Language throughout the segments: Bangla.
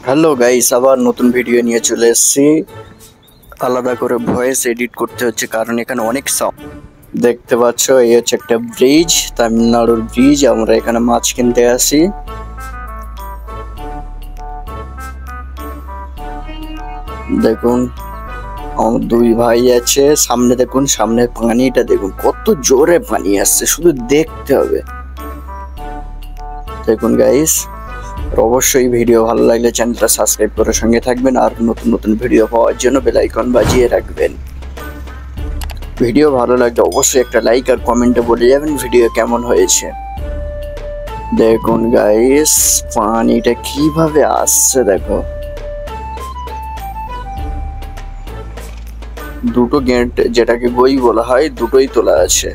হ্যালো গাইস, আবার নতুন ভিডিও নিয়ে চলে এসেছি। আলাদা করে ভয়েস এডিট করতে হচ্ছে কারণ এখানে অনেক সাউন্ড দেখতে পাচ্ছ। এই হচ্ছে একটা ব্রিজ, তামিলনাড়ুর ব্রিজ। আমরা এখানে মাছ কিনতে আসি। দেখুন আমার দুই ভাই আছে, সামনে দেখুন, সামনে পানিটা দেখুন কত জোরে পানি আসছে, শুধু দেখতে হবে। দেখুন গাইস, অবশ্যই ভিডিও ভালো লাগলে চ্যানেলটা সাবস্ক্রাইব করে সঙ্গে থাকবেন, আর নতুন নতুন ভিডিও পাওয়ার জন্য বেল আইকন বাজিয়ে রাখবেন। ভিডিও ভালো লাগলে অবশ্যই একটা লাইক আর কমেন্টে বলে যাবেন ভিডিও কেমন হয়েছে। দেখুন গাইস, পানিটা কিভাবে আসছে দেখো। দুটো গেট, যেটাকে গই বলা হয়, দুটোই তোলা আছে।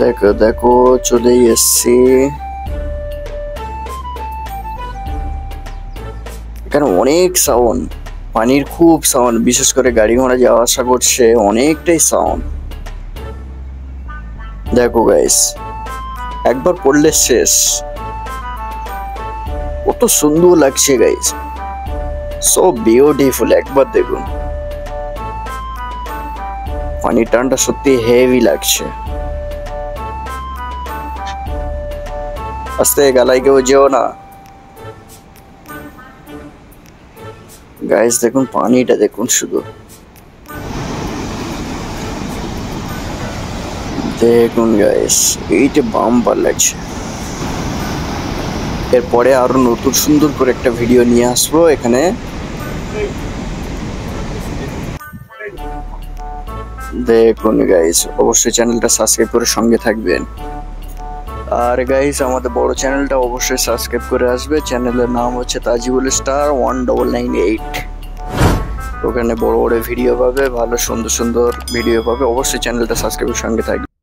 দেখো দেখো, চলেই এসছি। এখানে অনেক সাউন্ড, পানির খুব সাউন্ড, বিশেষ করে গাড়ি ঘোড়া যাওয়া আসা করছে, অনেকটাই সাউন্ড। দেখো গাইস, একবার পড়লে শেষ। কত সুন্দর লাগছে গাইস, সো বিউটিফুল। একবার দেখুন, পানির টানটা সত্যি হেভি লাগছে। আস্তে, গালায় কেউ যেও না গাইস। দেখুন পানিটা দেখুন শুধু, দেখুন গাইস, এইটা বাম্পার লাগছে। এরপরে আরো নতুন সুন্দর করে একটা ভিডিও নিয়ে আসবো এখানে। দেখুন গাইস, অবশ্যই চ্যানেলটা সাবস্ক্রাইব করে সঙ্গে থাকবেন। আর গাইস, আমাদের বড় চ্যানেলটা অবশ্যই সাবস্ক্রাইব করে আসবে। চ্যানেলের নাম হচ্ছে তাজিবুল স্টার 1998। ওখানে বড় বড় ভিডিও পাবে, ভালো সুন্দর সুন্দর ভিডিও পাবে। অবশ্যই চ্যানেলটা সাবস্ক্রাইবের সঙ্গে থাকবে।